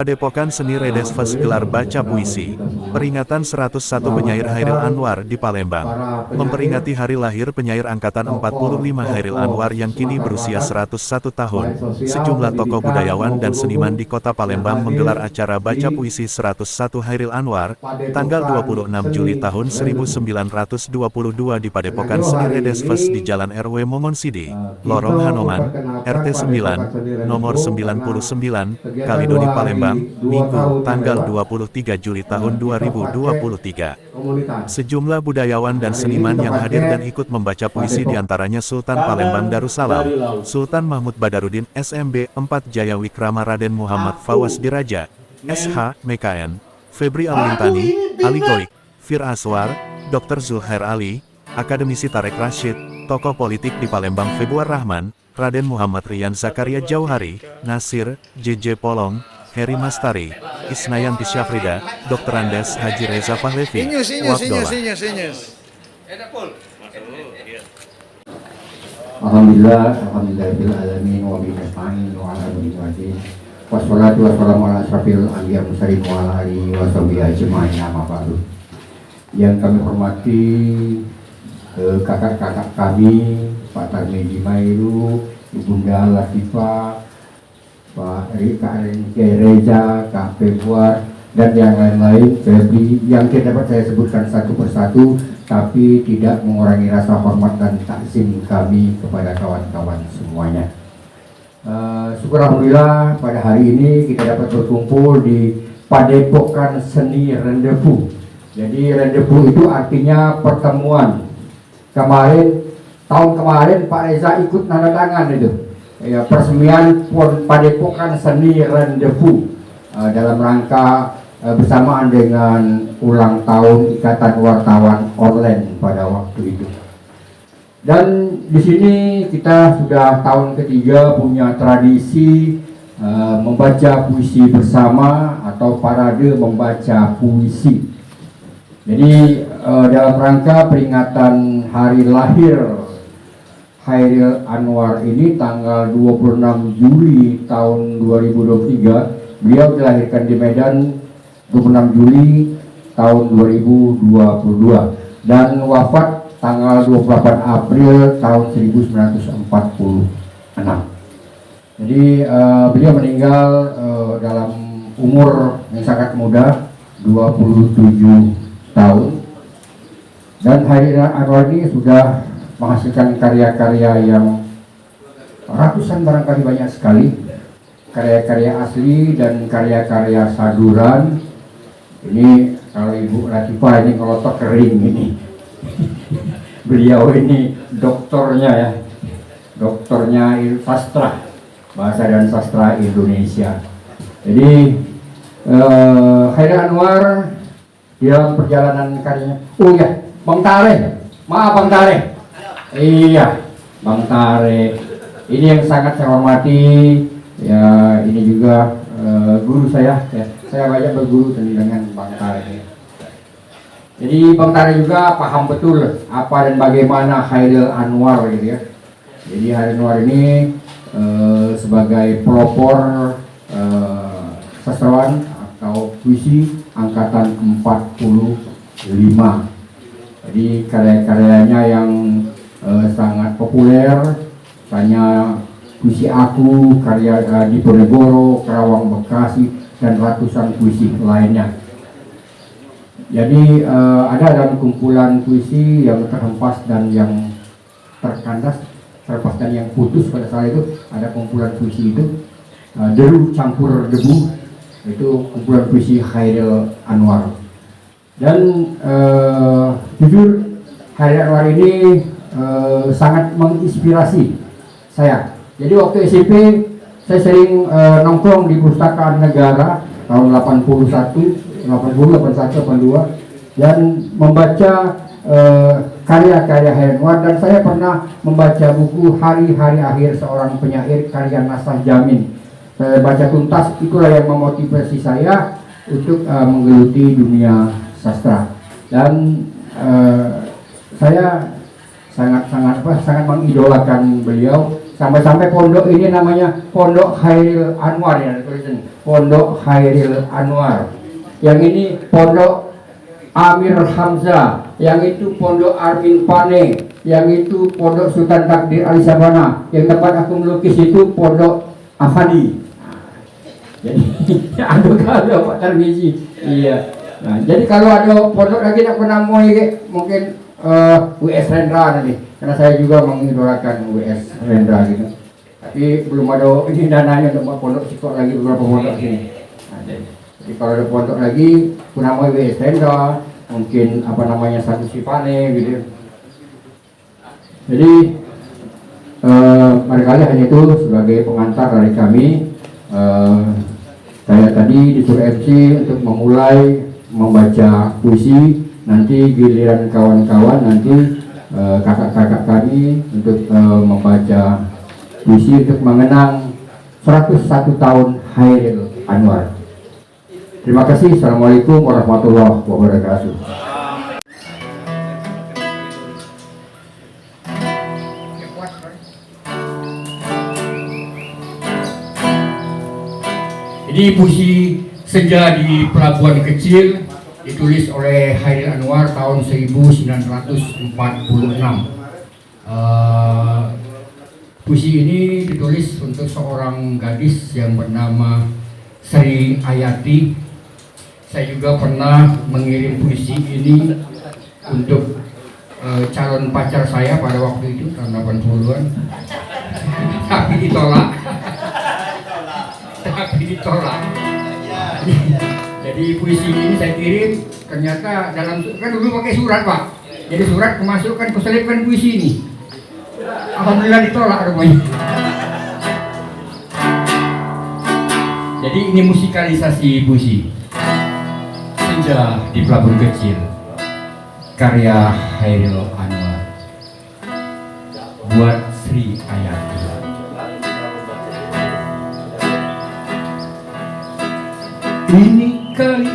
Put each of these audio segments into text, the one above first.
Padepokan Seni Redesves gelar baca puisi. Peringatan 101 penyair Chairil Anwar di Palembang. Memperingati hari lahir penyair angkatan 45 Chairil Anwar yang kini berusia 101 tahun, sejumlah tokoh budayawan dan seniman di kota Palembang menggelar acara baca puisi 101 Chairil Anwar, tanggal 26 Juli tahun 1922 di Padepokan Seni Redesves di Jalan RW Momonsidi, Lorong Hanoman, RT 9, nomor 99, Kalidoni Palembang, Minggu, tanggal 23 Juli tahun 2023. Sejumlah budayawan dan seniman yang hadir dan ikut membaca puisi diantaranya Sultan Palembang Darussalam, Sultan Mahmud Badarudin SMB 4 Jaya Wikrama Raden Muhammad Fawaz Diraja, SH, MKN, Febri Alwintani, Ali Goik, Fir Aswar, Dr. Zulhair Ali, Akademisi Tarek Rashid, tokoh politik di Palembang Februar Rahman, Raden Muhammad Rian Zakaria Jauhari, Nasir, JJ Polong, Heri Mastari, Isnayanti Syafrida, Dr. Andes Haji Reza Pahlevi, Wakdola. Alhamdulillahil alamin wa bihi nasta'in wa ala alihi wassalatu wassalamu ala asrofil anbiya mursalin wa ala alihi wa sahbihi ajma'in amma ba'du. Yang kami hormati kakak-kakak kami, Pak Tarmedi Mairu, Ibunda Latifah, Pak Rika Reza, Kak Februar, dan yang lain-lain, Febri, yang tidak dapat saya sebutkan satu persatu, tapi tidak mengurangi rasa hormat dan takzim kami kepada kawan-kawan semuanya. Syukur alhamdulillah pada hari ini kita dapat berkumpul di Padepokan Seni Rendezvous. Jadi rendezvous itu artinya pertemuan. Tahun kemarin Pak Reza ikut tanda tangan itu. Ya, persemian Padepokan Seni Rendezvous dalam rangka bersamaan dengan ulang tahun Ikatan Wartawan Online pada waktu itu. Dan di sini kita sudah tahun ketiga punya tradisi membaca puisi bersama atau parade membaca puisi. Jadi dalam rangka peringatan hari lahir Chairil Anwar ini tanggal 26 Juli tahun 2023, beliau dilahirkan di Medan 26 Juli tahun 2022 dan wafat tanggal 28 April tahun 1946. Jadi beliau meninggal dalam umur yang sangat muda, 27 tahun, dan Chairil Anwar ini sudah menghasilkan karya-karya yang ratusan, barangkali banyak sekali karya-karya asli dan karya-karya saduran. Ini kalau Ibu Latifah ini ngelotok kering ini. Beliau ini doktornya ya, doktornya sastra, bahasa dan sastra Indonesia. Jadi Chairil Anwar dalam perjalanan karyanya, oh ya, Bang Tare, maaf Bang Tare. Iya, Bang Tare, ini yang sangat saya hormati. Ya, ini juga guru saya. Ya, saya banyak berguru dengan Bang Tare. Jadi Bang Tare juga paham betul apa dan bagaimana Chairil Anwar, gitu ya. Jadi Chairil Anwar ini sebagai pelopor sastrawan atau puisi angkatan 45. Jadi karya-karyanya yang sangat populer, misalnya puisi Aku, karya Diponegoro, Karawang Bekasi, dan ratusan puisi lainnya. Jadi ada dalam kumpulan puisi yang terhempas dan yang terkandas, terlepas dan yang putus pada saat itu, ada kumpulan puisi itu Deru Campur Debu, itu kumpulan puisi Chairil Anwar. Dan jujur Chairil Anwar ini sangat menginspirasi saya. Jadi waktu SMP saya sering nongkrong di Perpustakaan Negara tahun 81, 82 dan membaca karya-karya Chairil Anwar, dan saya pernah membaca buku Hari-Hari Akhir Seorang Penyair karya Nasah Jamin. Saya baca tuntas, itulah yang memotivasi saya untuk menggeluti dunia sastra. Dan saya sangat mengidolakan beliau. Sampai-sampai pondok ini namanya Pondok Khairil Anwar ya, tulisan Pondok Khairil Anwar. Yang ini Pondok Amir Hamzah, yang itu Pondok Armin Pane, yang itu Pondok Sultan Takdir Ali Sabana, yang tempat aku melukis itu Pondok Afandi. Jadi ada kalau Pak Tarmizi. Iya. Nah, jadi kalau ada pondok lagi nak pernah mau mungkin WS Rendra nanti, karena saya juga mengidolakan WS Rendra gitu. Tapi belum ada ini dananya untuk buat pondok sikok lagi beberapa pondok sini. Nah, jadi kalau ada pondok lagi, pernah mau WS Rendra, mungkin apa namanya satu Sipane gitu. Jadi barangkali hanya itu sebagai pengantar dari kami. Saya tadi disuruh MC untuk memulai membaca puisi, nanti giliran kawan-kawan nanti kakak-kakak kami untuk membaca puisi untuk mengenang 101 tahun Khairil Anwar. Terima kasih. Assalamualaikum warahmatullahi wabarakatuh. Ini puisi Senja di Pelabuhan Kecil, ditulis oleh Khairil Anwar tahun 1946. Puisi ini ditulis untuk seorang gadis yang bernama Sri Ayati. Saya juga pernah mengirim puisi ini untuk calon pacar saya pada waktu itu tahun 80-an. Tapi ditolak. Jadi puisi ini saya kirim, ternyata dalam kan dulu pakai surat Pak. Jadi surat kemasukan keselipkan puisi ini. Alhamdulillah ditolak rumahnya. Jadi ini musikalisasi puisi Senja di Pelabuhan Kecil, karya Khairil Anwar, buat Sri Ayati. Ini kali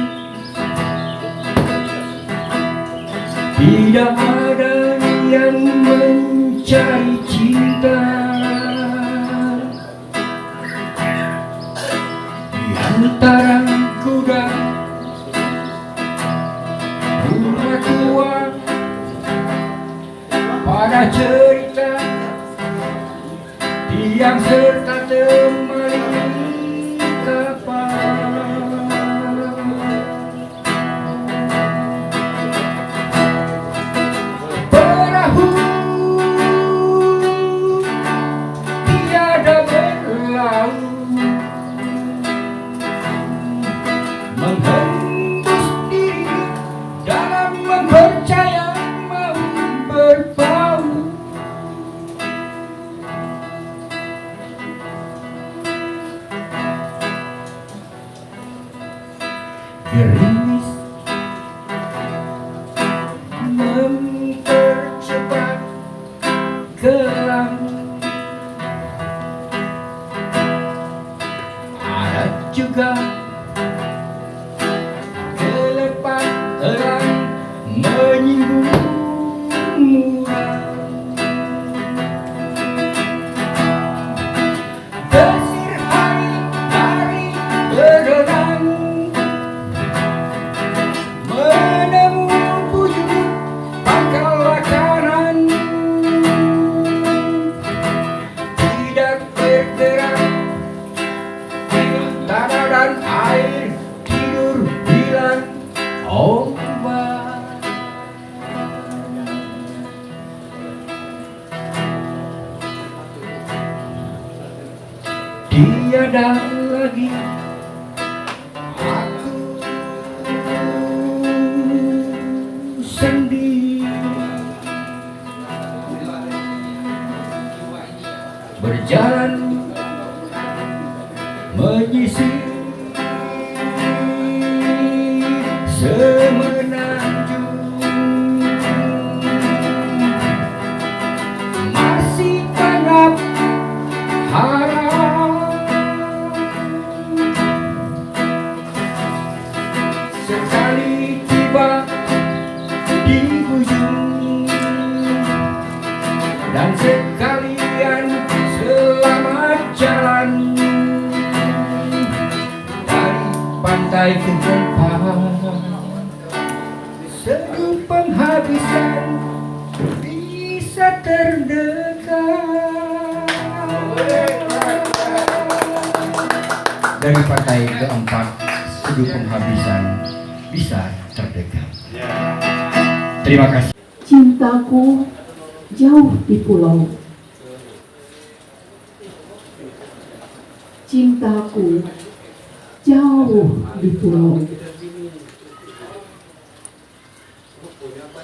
tidak ada yang mencari cinta di antara kuda rumah tua pada cerita tiang serta temani kapal. Menghembus diri dalam mempercaya mau berbau. Gerimis mempercepat kelam. Ada juga elang menyinggung murah. Desir hari berdenang menemu bujur pangkal lakaran. Tidak bergerak tanah dan air, tidur hilang ombak. Tiada lagi aku sendiri berjalan menyisir semenanjung. Masih tanggap harap sekali tiba di ujung dan sekalian bagai kehidupan, sebelum penghabisan bisa terdekat. Dari partai keempat, sebelum penghabisan bisa terdekat. Terima kasih. Cintaku jauh di pulau. Cintaku jauh di pulau.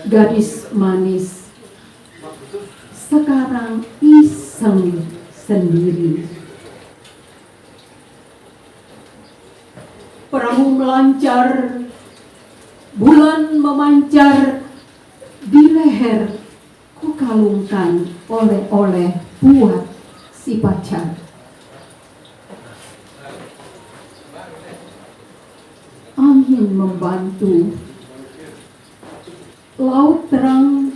Gadis manis sekarang iseng sendiri. Perahu melancar, bulan memancar, di leher ku kalungkan oleh-oleh buat si pacar. Angin membantu, laut terang,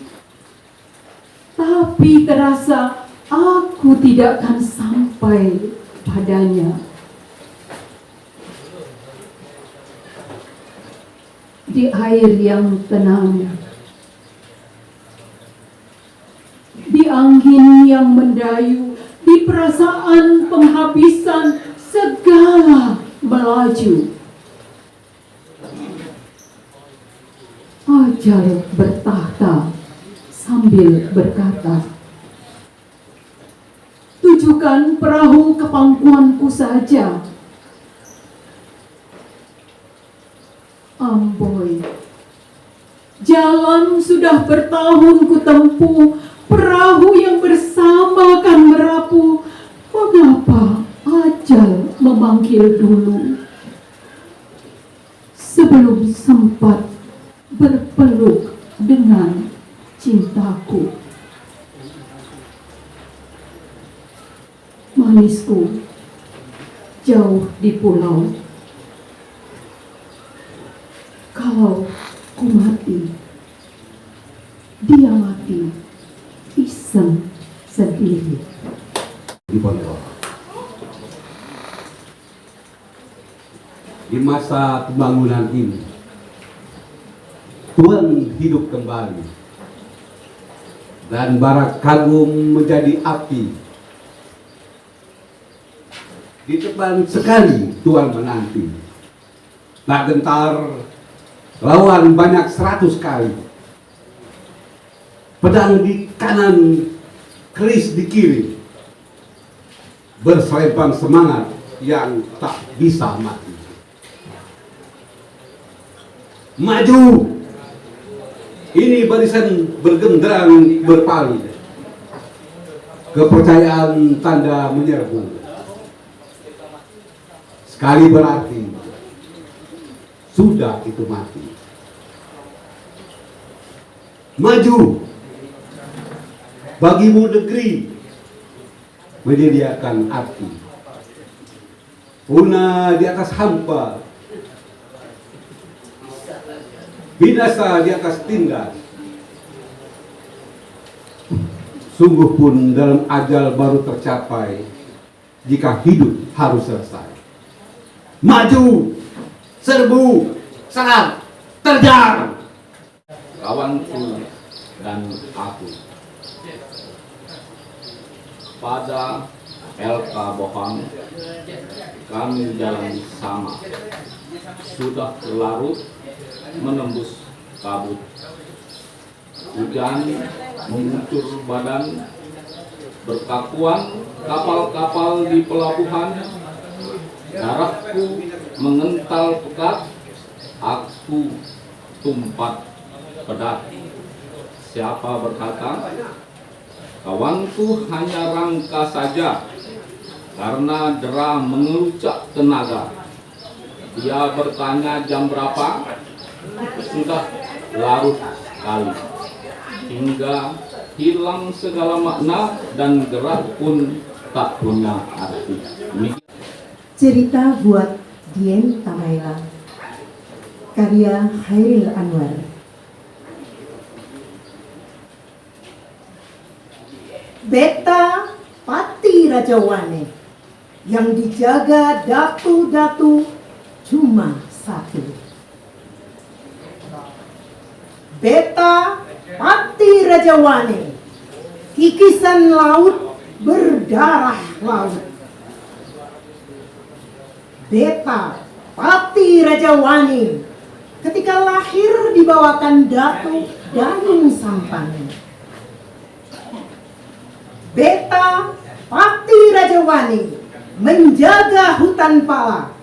tapi terasa aku tidak akan sampai padanya. Di air yang tenang, di angin yang mendayu, di perasaan penghabisan segala melaju. Ajal bertahta sambil berkata, tujukan perahu ke pangkuanku saja. Amboi, jalan sudah bertahun ku tempuh, perahu yang bersama akan merapuh. Mengapa ajal memanggil dulu, sebelum sempat berpeluk dengan cintaku. Manisku jauh di pulau. Kalau ku mati, dia mati iseng sendiri. Di Pondok. Di masa pembangunan ini, Tuhan hidup kembali dan bara kagum menjadi api. Di depan sekali Tuhan menanti, tak gentar lawan banyak 100 kali. Pedang di kanan, keris di kiri, berselempang semangat yang tak bisa mati. Maju! Ini barisan bergenderang berpaling. Kepercayaan tanda menyerbu. Sekali berarti sudah itu mati. Maju! Bagimu negeri menyediakan arti. Punah di atas hampa, binasa di atas tindas. Sungguh pun dalam ajal baru tercapai jika hidup harus selesai. Maju, serbu, serang, terjar. Kawanku dan aku pada LK Bohang kami jalan sama, sudah berlarut menembus kabut. Hujan mengucur badan, berkakuan kapal-kapal di pelabuhan. Darahku mengental pekat, aku tumpat pedat. Siapa berkata, kawanku hanya rangka saja, karena dera mengelucak tenaga. Dia bertanya jam berapa, sudah larut kali, hingga hilang segala makna dan gerak pun tak punya arti. Cerita buat Dian Tamaila, karya Hairil Anwar. Beta Pati Rajawane, yang dijaga datu-datu cuma satu. Beta Pati Rajawani, kikisan laut berdarah laut. Beta Pati Rajawani ketika lahir dibawakan Datuk Dayung Sampani. Beta Pati Rajawani menjaga hutan pala.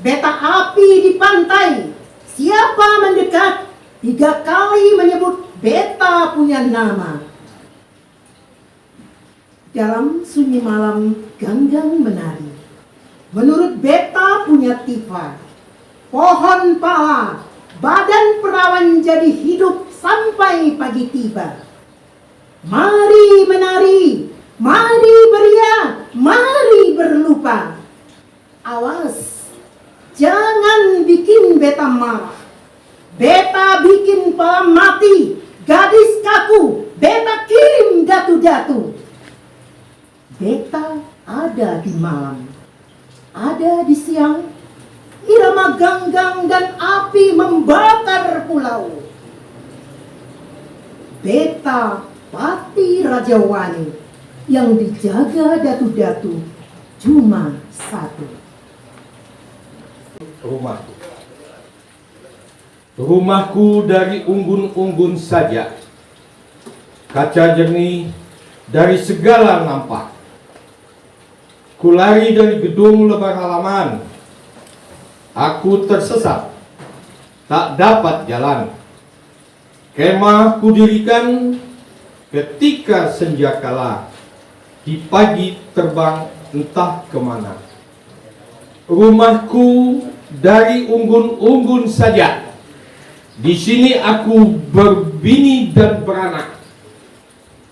Beta api di pantai. Siapa mendekat 3 kali menyebut beta punya nama. Dalam sunyi malam ganggang menari. Menurut beta punya tifa. Pohon pala, badan perawan jadi hidup sampai pagi tiba. Mari menari, mari beriak, mari berlupa. Awas, jangan bikin beta marah. Beta bikin pala mati, gadis kaku, beta kirim datu-datu. Beta ada di malam, ada di siang, irama ganggang dan api membakar pulau. Beta Pati Rajawani yang dijaga datu-datu cuma satu. Rumahku dari unggun-unggun saja, kaca jernih dari segala nampak. Kulari dari gedung lebar halaman, aku tersesat, tak dapat jalan. Kemah kudirikan ketika senja kala, di pagi terbang entah kemana. Rumahku dari unggun-unggun saja, di sini aku berbini dan beranak.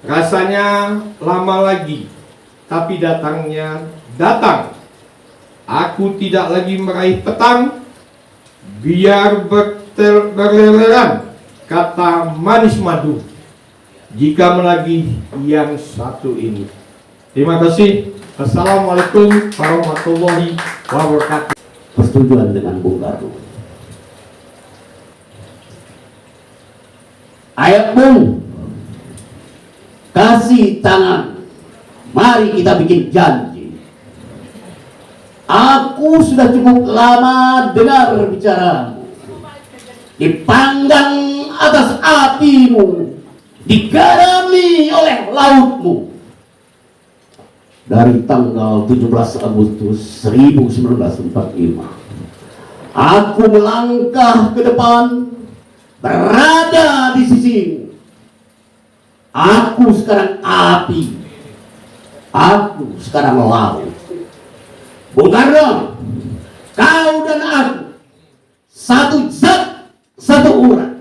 Rasanya lama lagi, tapi datangnya datang. Aku tidak lagi meraih petang, biar berleleran kata manis madu jika menagih yang satu ini. Terima kasih. Assalamualaikum warahmatullahi wabarakatuh. Persetujuan dengan Bung Karno. Ayo Bung, kasih tangan, mari kita bikin janji. Aku sudah cukup lama dengar bicaramu, dipanggang atas apimu, digarami oleh lautmu. Dari tanggal 17 Agustus 1945, aku melangkah ke depan, berada di sisimu. Aku sekarang api, aku sekarang laut. Bung Karno, kau dan aku satu zat, satu urat.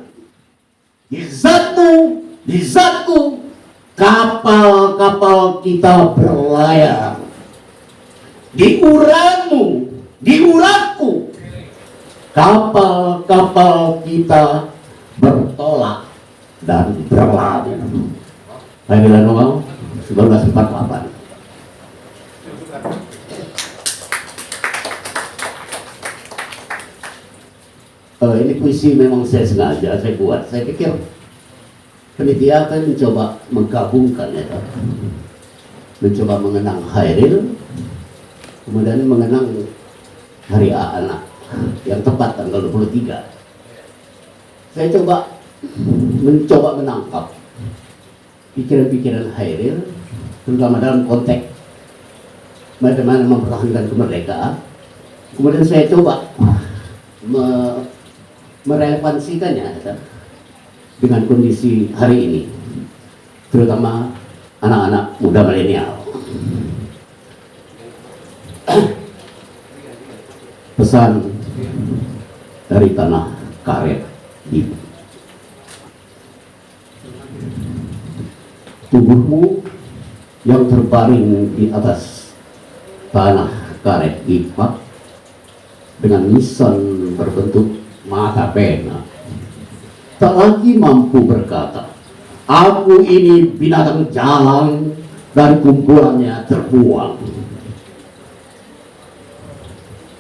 Di zatmu, di zatku, kapal-kapal kita berlayar. Di uratmu, di uratku, kapal-kapal kita bertolak dan berlabuh. Hai Milano 1948. Ini puisi memang saya sengaja saya buat. Saya pikir penitia akan mencoba menggabungkan ya, mencoba mengenang Hairil, kemudian mengenang Hari Anak yang tepat tanggal 23. Saya mencoba menangkap pikiran-pikiran Hairil, terutama dalam konteks bagaimana mempertahankan kemerdekaan. Kemudian saya coba merelevansikannya dengan kondisi hari ini, terutama anak-anak muda milenial. Pesan dari tanah karet ibu. Tubuhmu yang terbaring di atas tanah karet ipak dengan nisan berbentuk mata pena, tak lagi mampu berkata, aku ini binatang jalan dan kumpulannya terbuang.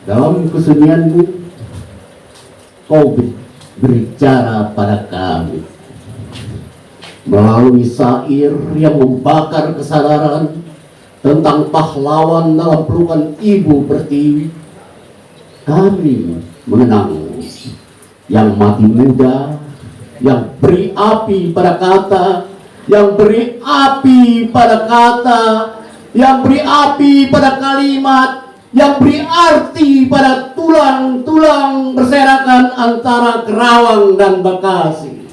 Dalam kesunyianmu, kau berbicara pada kami, melalui syair yang membakar kesadaran tentang pahlawan dalam pelukan Ibu Pertiwi. Kami mengenang yang mati muda, yang beri api pada kata, yang beri api pada kata, yang beri api pada kalimat, yang beri arti pada tulang-tulang berserakan antara Kerawang dan Bekasi,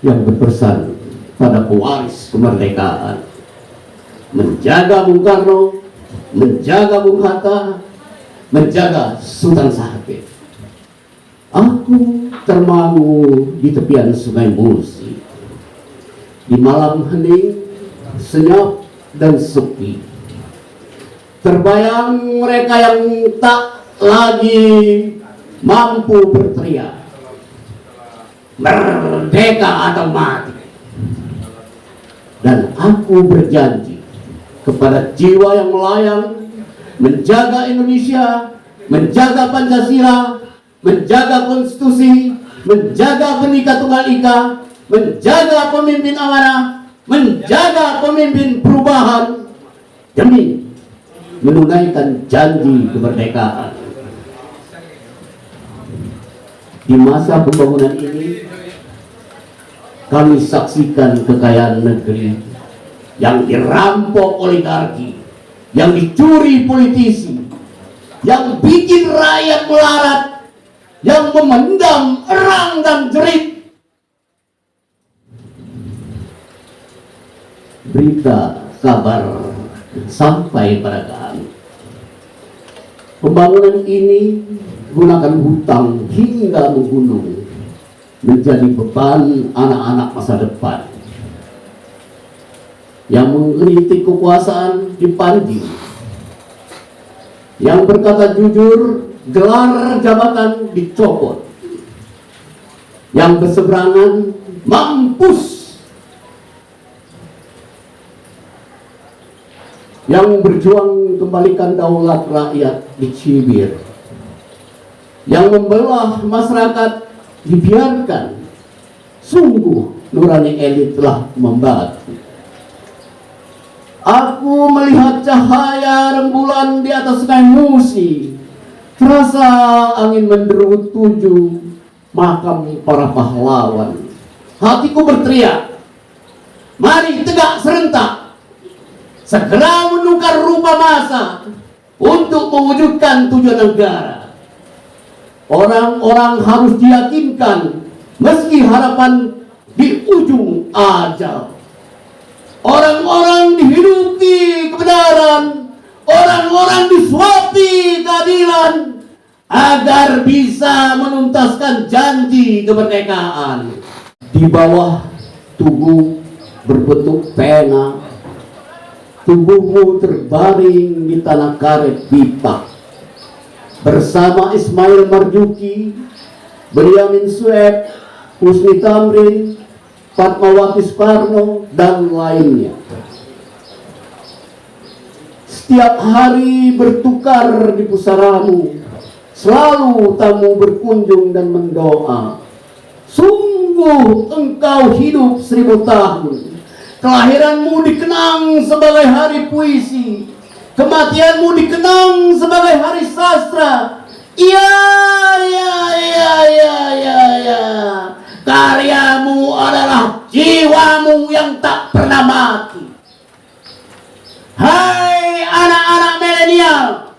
yang berpesan pada pewaris kemerdekaan, menjaga Bung Karno, menjaga Bung Hatta, menjaga Sultan Sahabat. Aku termangu di tepian Sungai Musi, di malam hening, senyap dan sepi. Terbayang mereka yang tak lagi mampu berteriak, merdeka atau mati. Dan aku berjanji kepada jiwa yang melayang, menjaga Indonesia, menjaga Pancasila, menjaga konstitusi, menjaga Bhinneka Tunggal Ika, menjaga pemimpin amanah, menjaga pemimpin perubahan, demi menunaikan janji kemerdekaan. Di masa pembangunan ini, kami saksikan kekayaan negeri yang dirampok oligarki, yang dicuri politisi, yang bikin rakyat melarat, yang memendam erang dan jerit. Berita kabar sampai pada kami, pembangunan ini gunakan hutang hingga menggunung, menjadi beban anak-anak masa depan yang mengkritik kekuasaan di Panji, yang berkata jujur gelar jabatan dicopot, yang berseberangan mampus, yang berjuang kembalikan daulat rakyat dicibir, yang membelah masyarakat dibiarkan. Sungguh nurani elit telah membatu. Aku melihat cahaya rembulan di atas Sungai Musi, terasa angin menderu tuju makam para pahlawan. Hatiku berteriak, mari tegak serentak, segera menukar rupa masa untuk mewujudkan tujuan negara. Orang-orang harus diyakinkan meski harapan di ujung ajal. Orang-orang dihidupi kebenaran, orang-orang disuapi keadilan, agar bisa menuntaskan janji kemerdekaan. Di bawah tubuh berbentuk pena, tubuhmu terbaring di tanah karet pipa, bersama Ismail Marzuki, Benyamin Sueb, Husni Tamrin, Fatmawati Soekarno, dan lainnya. Setiap hari bertukar di pusaramu, selalu tamu berkunjung dan mendoa. Sungguh engkau hidup 1000 tahun. Kelahiranmu dikenang sebagai hari puisi, kematianmu dikenang sebagai hari sastra. Iya. Karyamu adalah jiwamu yang tak pernah mati. Hai anak-anak milenial,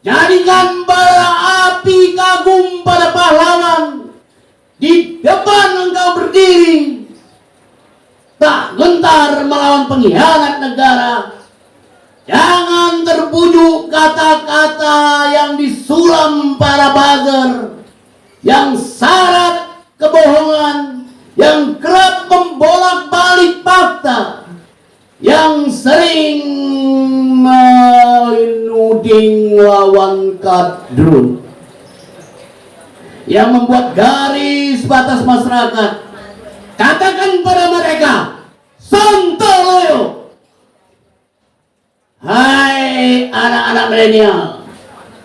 jadikan bara api kagum pada pahlawan. Di depan engkau berdiri, tak gentar melawan pengkhianat negara. Jangan terbujuk kata-kata yang disulam para buzzer, yang syarat kebohongan, yang kerap membolak-balik fakta, yang sering menuding lawan kadrun, yang membuat garis batas masyarakat. Katakan pada mereka, sontoloyo. Hai anak-anak milenial,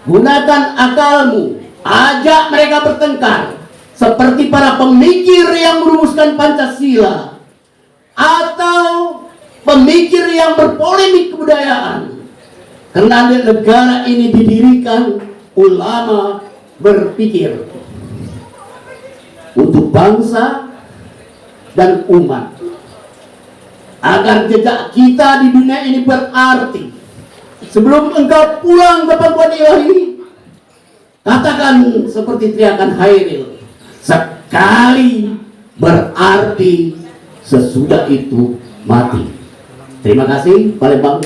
gunakan akalmu, ajak mereka bertengkar seperti para pemikir yang merumuskan Pancasila atau pemikir yang berpolemik kebudayaan. Karena negara ini didirikan ulama berpikir untuk bangsa dan umat, agar jejak kita di dunia ini berarti. Sebelum engkau pulang ke Papua Ilahi, katakan seperti teriakan Hairil, sekali berarti sesudah itu mati. Terima kasih. Palembang,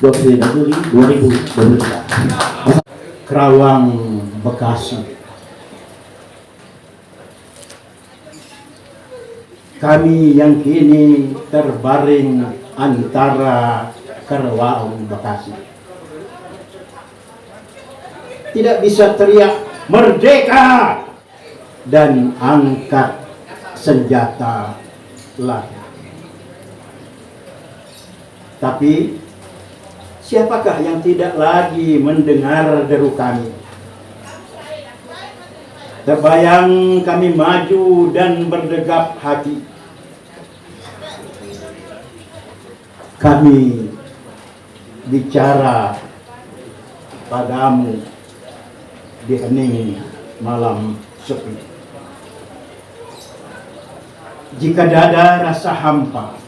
29 Juli 2023. Kerawang, Bekasi. Kami yang kini terbaring antara Kerawang, Bekasi, tidak bisa teriak merdeka dan angkat senjata lagi. Tapi siapakah yang tidak lagi mendengar deru kami? Terbayang kami maju dan berdegap hati. Kami bicara padamu di hening malam sepi. Jika dada rasa hampa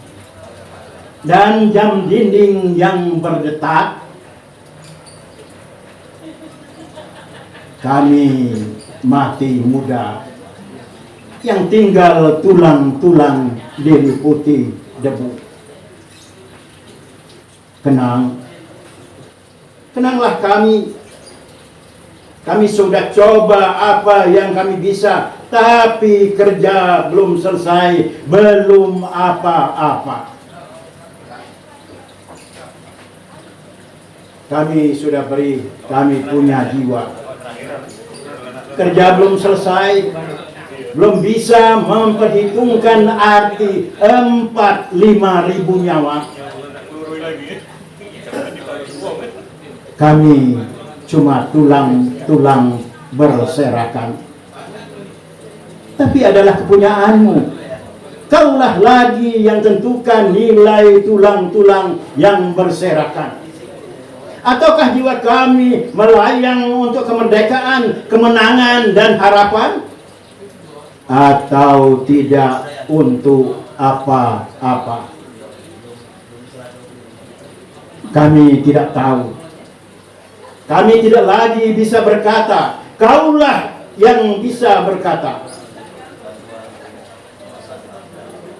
dan jam dinding yang berdetak, kami mati muda yang tinggal tulang-tulang diliputi debu. Kenanglah kami. Kami sudah coba apa yang kami bisa, tapi kerja belum selesai, belum apa-apa. Kami sudah beri, kami punya jiwa. Kerja belum selesai, belum bisa memperhitungkan arti 4-5 ribu nyawa. Kami cuma tulang-tulang berserakan. Tapi adalah kepunyaanmu. Kaulah lagi yang tentukan nilai tulang-tulang yang berserakan. Ataukah jiwa kami melayang untuk kemerdekaan, kemenangan, dan harapan? Atau tidak untuk apa-apa? Kami tidak tahu. Kami tidak lagi bisa berkata. Kaulah yang bisa berkata.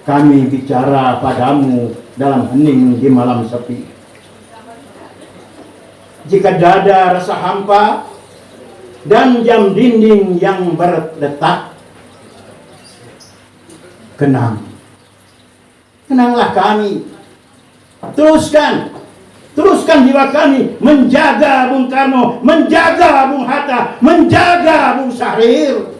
Kami bicara padamu dalam hening di malam sepi. Jika dada rasa hampa dan jam dinding yang berdetak, kenanglah kami. Teruskan jiwa kami menjaga Bung Karno, menjaga Bung Hatta, menjaga Bung Syahrir.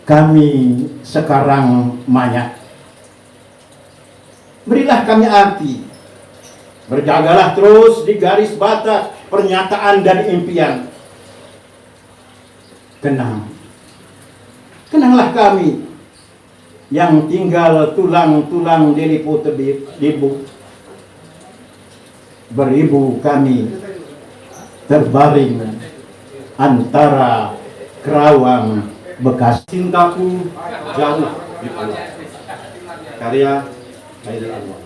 Kami sekarang mayat. Berilah kami arti. Berjagalah terus di garis batas pernyataan dan impian. Kenanglah kami yang tinggal tulang-tulang diliputi debu. Beribu kami terbaring antara Kerawang, Bekasi. Cintaku jauh di pulau. Karya Hairil Anwar.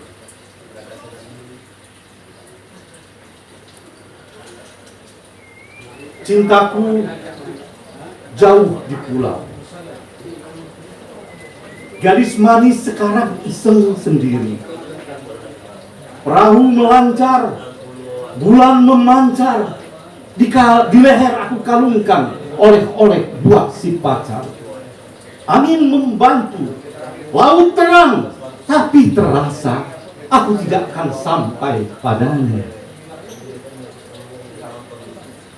Cintaku jauh di pulau. Gadis manis sekarang iseng sendiri. Perahu melancar, bulan memancar, di leher aku kalungkan oleh buah si pacar. Angin membantu, laut terang, tapi terasa aku tidak akan sampai padanya.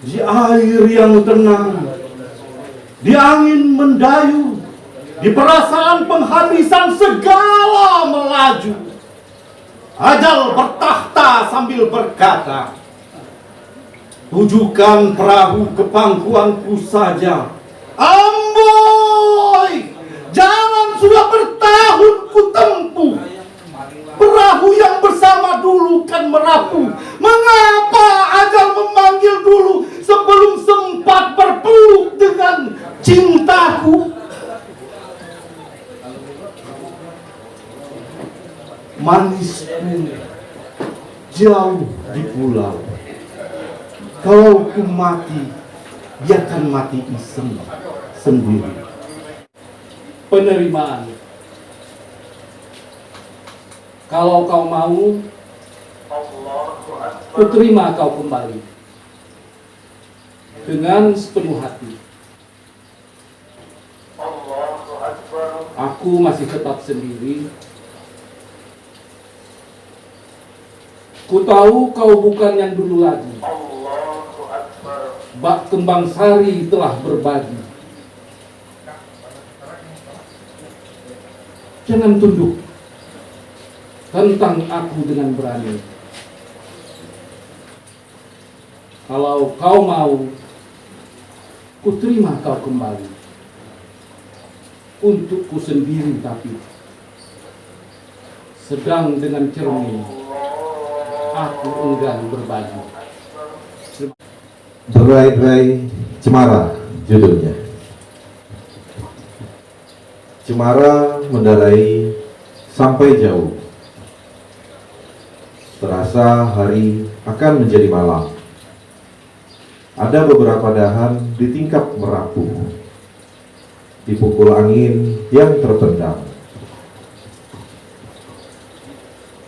Di air yang tenang, di angin mendayu, di perasaan penghabisan segala melaju. Ajal bertahta sambil berkata, tujukan perahu ke pangkuanku saja. Amboi, jalan sudah bertahun ku tempuh. Perahu yang bersama dulu kan merapuh. Mengapa ajal memanggil dulu sebelum sempat berpeluk dengan cintaku? Manisku jauh di pulau. Kalau ku mati, biarkan mati iseng sendiri. Penerimaan. Kalau kau mau, kuterima kau kembali dengan sepenuh hati. Aku masih tetap sendiri. Ku tahu kau bukan yang dulu lagi. Bak kembang sari telah berbagi. Jangan tunduk. Tentang aku dengan berani. Kalau kau mau, ku terima kau kembali. Untukku sendiri tapi. Sedang dengan cermin, aku enggan berbagi. Berai-berai Cemara judulnya. Cemara mendarai sampai jauh. Terasa hari akan menjadi malam. Ada beberapa dahan di tingkap merapuh, dipukul angin yang terpendam.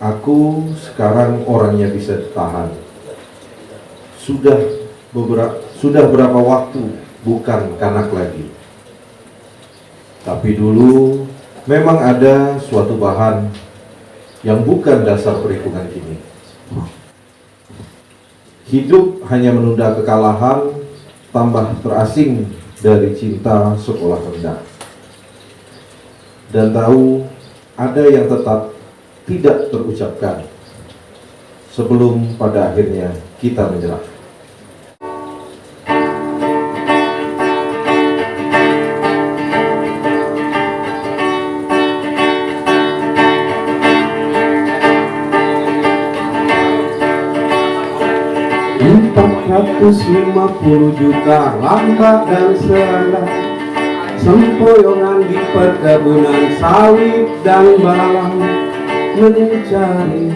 Aku sekarang orangnya bisa tahan. Sudah berapa waktu bukan kanak lagi. Tapi dulu memang ada suatu bahan yang bukan dasar perhitungan kini. Hidup hanya menunda kekalahan, tambah terasing dari cinta sekolah rendah. Dan tahu ada yang tetap tidak terucapkan sebelum pada akhirnya kita menyerah. $450 juta lambat dan seranda, sempoyongan di perkebunan sawit dan balang, mencari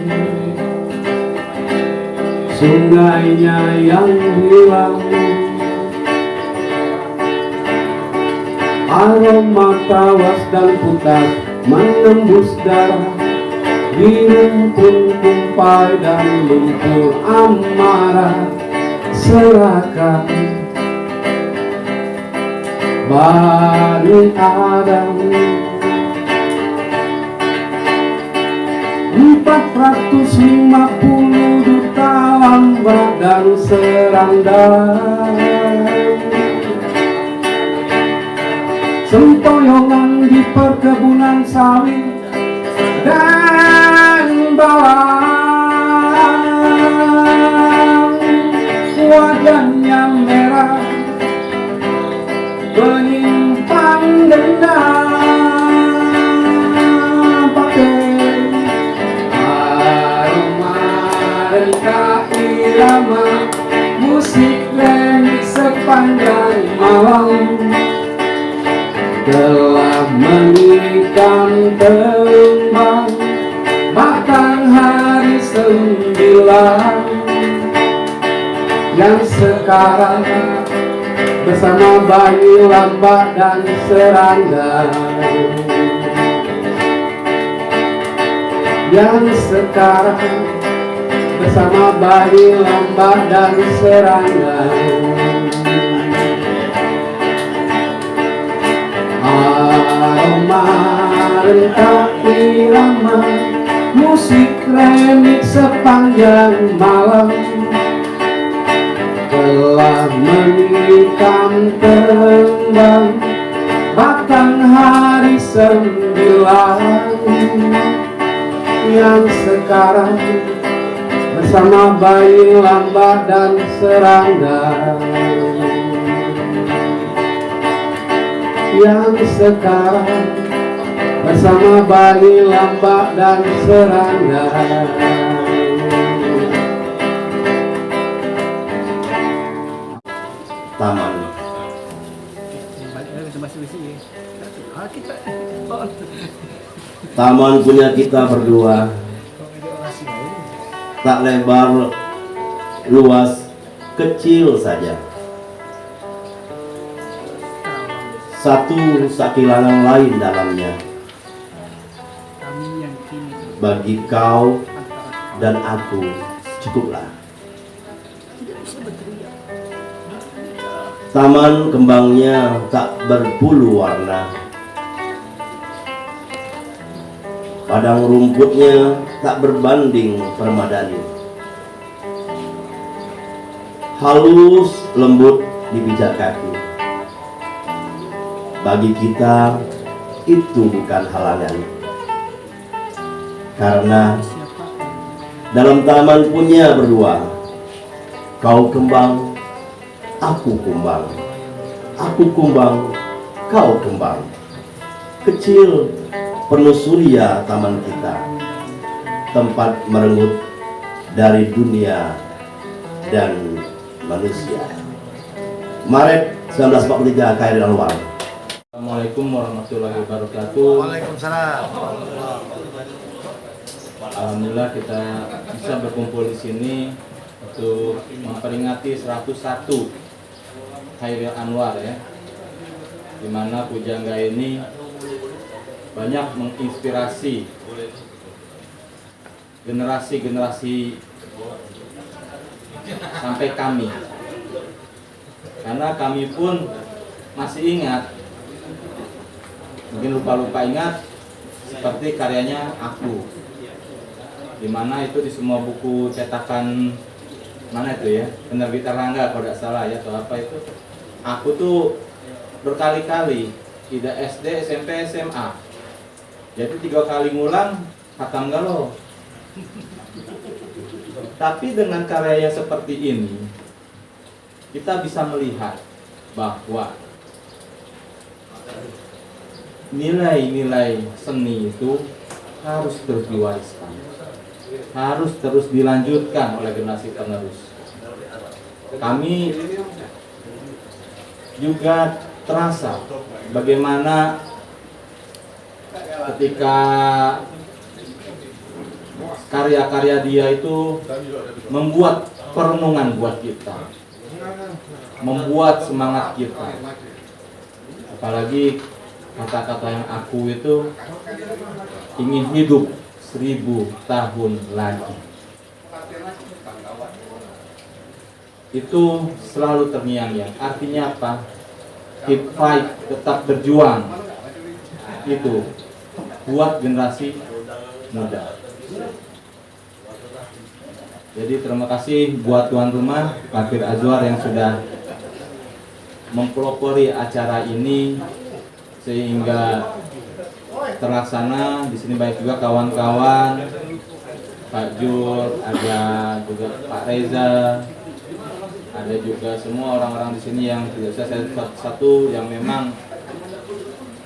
sungainya yang hilang. Aroma tawas dan putas menembus darah, di rumpun kumpai dan lumpur amarah, serahkan Bani Adam. 450 juta lambat dan seranda, sempoyongan di perkebunan sawit dan balang, wajahnya merah menyimpan dendam, pakai aroma rentah irama musik remix sepanjang malam, telah mengikat tembang batang hari 9 yang sekarang bersama bayi lambat dan serangga, yang sekarang bersama bayi lambat dan serangga. Aroma rentah irama musik remix sepanjang malam, telah menikam tembang batang hari 9 yang sekarang bersama bersama bayi, lamba, dan serangga yang sekarang bersama bayi, lamba, dan serangga. Taman. Taman punya kita berdua, tak lebar, luas, kecil saja. Satu sakilangan lain dalamnya. Bagi kau dan aku cukuplah. Taman kembangnya tak berpuluh warna. Padang rumputnya tak berbanding permadani. Halus lembut di pijak kaki. Bagi kita itu bukan halangan. Karena dalam taman punya berdua, kau kembang, aku kumbang. Aku kumbang, kau kembang. Kecil, penuh surya taman kita, tempat merenggut dari dunia dan manusia. Maret 1943, KRI Anwar. Assalamualaikum warahmatullahi wabarakatuh. Waalaikumsalam. Alhamdulillah kita bisa berkumpul di sini untuk memperingati 101 Khairil Anwar ya, dimana pujangga ini banyak menginspirasi generasi-generasi sampai kami, karena kami pun masih ingat, mungkin lupa-lupa ingat seperti karyanya Aku, dimana itu di semua buku cetakan mana itu ya, penerbit Erlangga kalau tidak salah ya, atau apa itu, Aku tuh berkali-kali tidak SD, SMP, SMA, jadi 3 kali ngulang khatam galau. Tapi dengan karya seperti ini kita bisa melihat bahwa nilai-nilai seni itu harus terus diwariskan, harus terus dilanjutkan oleh generasi penerus. Kami juga terasa bagaimana ketika karya-karya dia itu membuat perenungan buat kita, membuat semangat kita. Apalagi kata-kata yang Aku itu ingin hidup 1000 tahun lagi. Itu selalu terngiang-ngiang. Artinya apa? Keep fight, tetap berjuang. Itu buat generasi muda. Jadi terima kasih buat tuan rumah Pak Fir Azwar yang sudah mempelopori acara ini sehingga terlaksana. Di sini banyak juga kawan-kawan, Pak Jul, ada juga Pak Reza, ada juga semua orang-orang di sini yang tidak bisa saya satu yang memang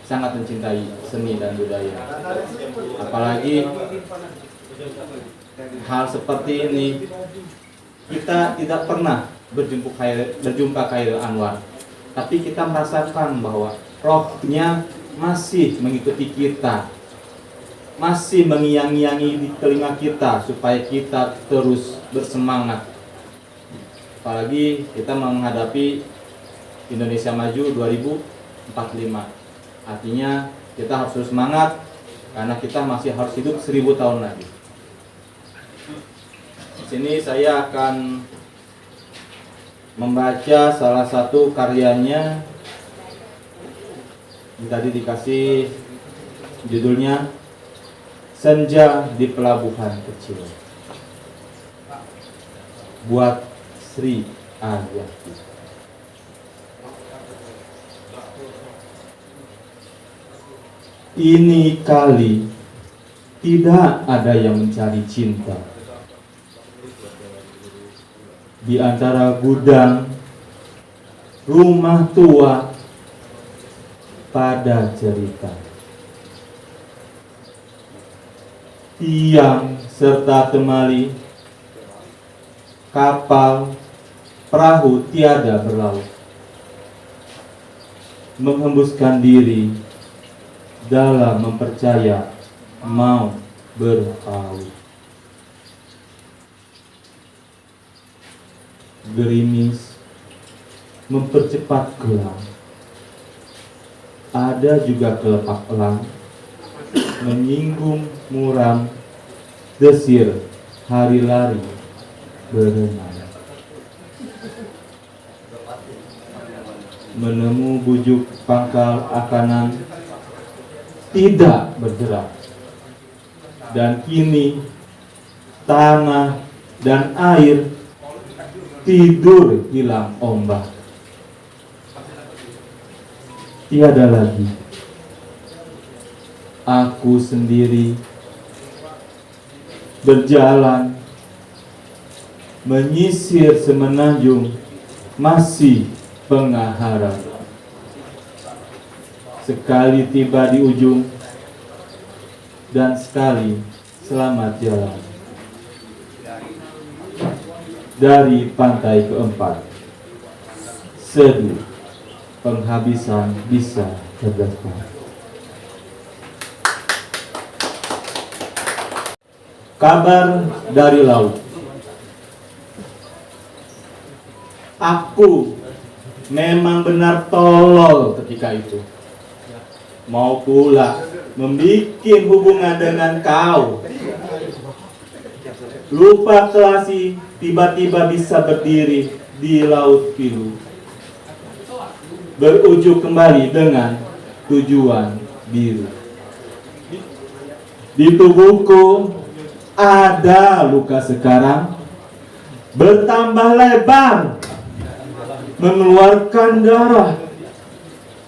sangat mencintai seni dan budaya. Apalagi hal seperti ini kita tidak pernah berjumpa Khairil Anwar, tapi kita merasakan bahwa rohnya masih mengikuti kita, masih mengiang-iangi di telinga kita supaya kita terus bersemangat. Apalagi kita menghadapi Indonesia Maju 2045, artinya kita harus terus semangat karena kita masih harus hidup 1000 tahun lagi. Di sini saya akan membaca salah satu karyanya yang tadi dikasih judulnya Senja di Pelabuhan Kecil, buat Sri Aryati. Ini kali tidak ada yang mencari cinta, di antara gudang, rumah tua, pada cerita. Tiang serta temali, kapal, perahu tiada berlaut, menghembuskan diri dalam mempercaya mau berpaut. Gerimis mempercepat gelang, ada juga kelepak elang, menyinggung muram, desir hari lari berenang. Menemu bujuk pangkal akanan, tidak bergerak. Dan kini tanah dan air tidur hilang ombak. Tiada lagi aku sendiri berjalan menyisir semenanjung, masih pengaharan. Sekali tiba di ujung dan sekali selamat jalan. Dari pantai keempat, seduh penghabisan bisa terdapat. Kabar dari laut. Aku memang benar tolol ketika itu. Mau pula membuat hubungan dengan kau. Lupa kelasi, tiba-tiba bisa berdiri di laut pilu. Berujuk kembali dengan tujuan biru. Di tubuhku ada luka sekarang, bertambah lebar, mengeluarkan darah.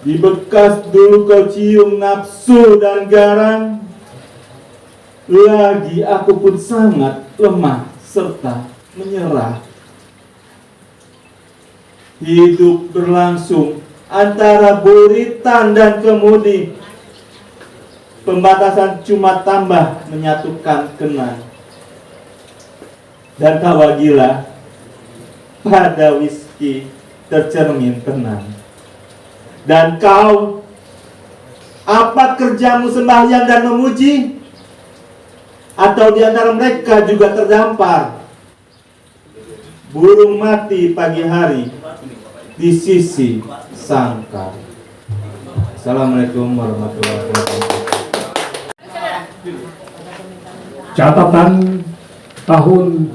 Di bekas dulu kau cium nafsu dan garang. Lagi aku pun sangat lemah serta menyerah. Hidup berlangsung antara buritan dan kemudi. Pembatasan cuma tambah menyatukan kenang. Dan tawa gila pada whisky tercermin tenang. Dan kau, apa kerjamu sembahyang dan memuji? Atau di antara mereka juga terdampar burung mati pagi hari di sisi sangkar. Assalamualaikum warahmatullahi wabarakatuh. Catatan tahun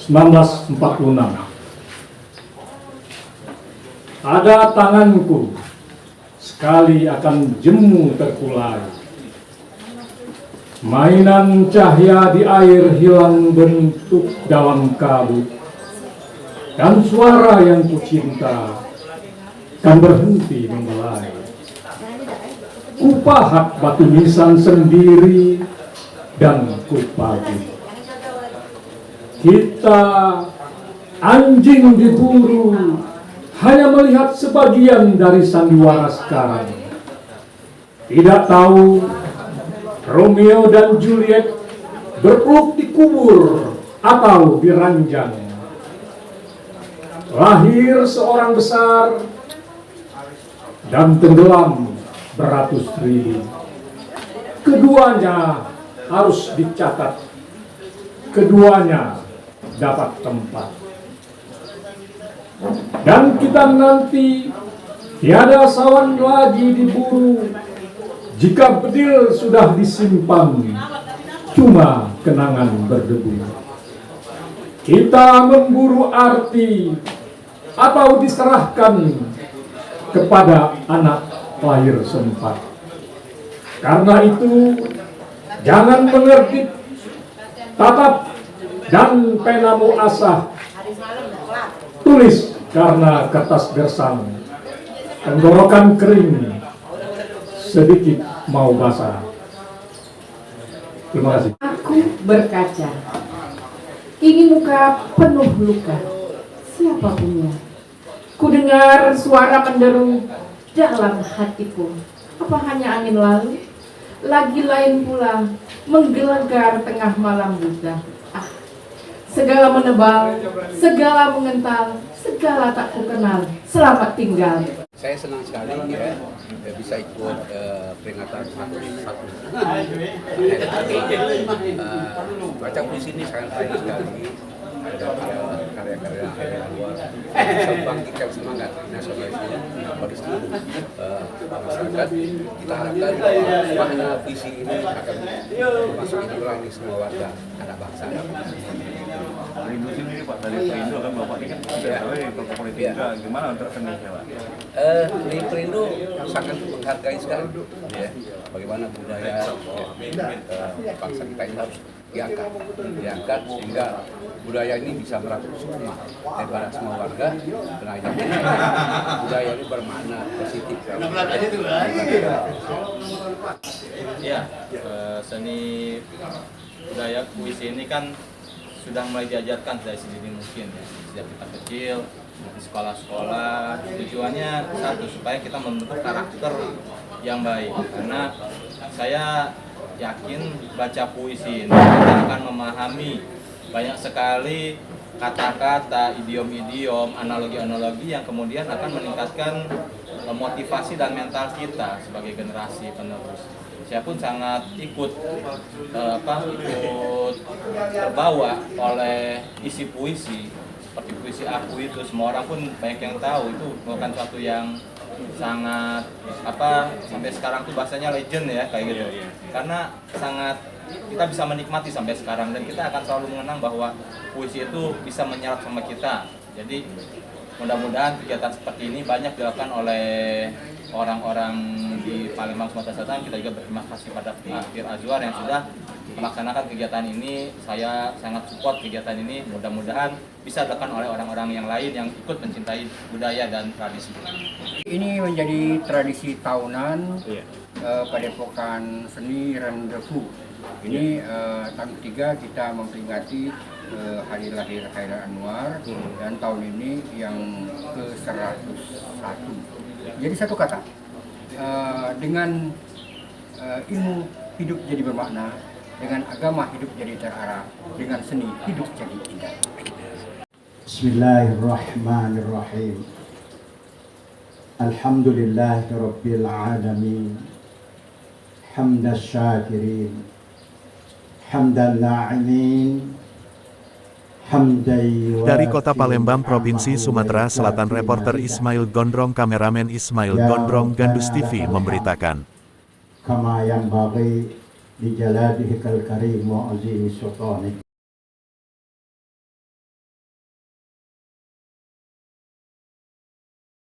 1946. Ada tanganku sekali akan jemu terkulai. Mainan cahaya di air hilang bentuk dalam kabut. Dan suara yang kucinta kan berhenti membelai. Kupahat batu nisan sendiri dan kupagi. Kita anjing diburu hanya melihat sebagian dari sandiwara sekarang. Tidak tahu Romeo dan Juliet berpeluk di kubur atau di ranjang. Lahir seorang besar dan tenggelam beratus ribu. Keduanya harus dicatat. Keduanya dapat tempat. Dan kita nanti tiada sawan lagi diburu. Jika bedil sudah disimpan, cuma kenangan berdebu. Kita memburu arti atau diserahkan kepada anak lahir sempat. Karena itu, jangan mengerti, tatap dan penamu asah. Tulis karena kertas gersang, tenggorokan kering, sedikit mau basah. Terima kasih. Aku berkaca, ini muka penuh luka, Siapa punya? Ku dengar suara menderu dalam hatiku. Apa hanya angin lalu? Lagi lain pula menggelegar tengah malam buta. Ah, segala menebal, segala mengental, segala tak ku kenal. Selamat tinggal. Saya senang sekali ya bisa ikut peringatan satu. Baca puisi ini sangat baik sekali. Ada karya-karya Hairil Anwar bisa membangkitkan semangat nasionalisme bagi seluruh masyarakat. Kita harapkan makna visi ini akan masuk di nurani semua warga anak bangsa. Perindo sendiri Pak, dari Perindo kan Bapak ini kan sudah tokoh politik juga, gimana untuk seninya Pak? Di Perindo sangat menghargai sekali ya, bagaimana budaya bangsa kita ini harus diangkat sehingga budaya ini bisa merangkul semua daripada semua warga, dan budaya ini bermakna positif. Ya, seni budaya puisi ini kan sudah mulai diajarkan dari sedini mungkin ya, sejak kita kecil di sekolah-sekolah. Tujuannya satu, supaya kita membentuk karakter yang baik, karena saya yakin baca puisi ini kita akan memahami banyak sekali kata-kata, idiom-idiom, analogi-analogi yang kemudian akan meningkatkan motivasi dan mental kita sebagai generasi penerus. Saya pun sangat ikut terbawa oleh isi puisi seperti puisi aku itu. Semua orang pun banyak yang tahu itu bukan suatu yang sangat sampai sekarang tuh bahasanya legend ya kayak gitu. Karena sangat kita bisa menikmati sampai sekarang, dan kita akan selalu mengenang bahwa puisi itu bisa menyerap sama kita. Jadi mudah-mudahan kegiatan seperti ini banyak dilakukan oleh orang-orang di Palembang, Sumatera Selatan. Kita juga berterima kasih pada Fir Azwar yang sudah melaksanakan kegiatan ini. Saya sangat support kegiatan ini. Mudah-mudahan bisa dilakukan oleh orang-orang yang lain yang ikut mencintai budaya dan tradisi. Ini menjadi tradisi tahunan Padepokan Seni Rendefu. Ini tahun ketiga kita memperingati hari lahir Hairil Anwar, dan tahun ini yang ke-101. Jadi satu kata, dengan ilmu hidup jadi bermakna, dengan agama hidup jadi terarah, dengan seni hidup jadi indah. Bismillahirrahmanirrahim. Alhamdulillahirabbil alamin. Hamdas syakirin. Hamdan na'imin. Dari Kota Palembang, Provinsi Sumatera Selatan, reporter Ismail Gondrong, kameramen Ismail Gondrong, Gandus TV memberitakan. Kama yang bagi di jaladihi kal karim wa azimi sultanik.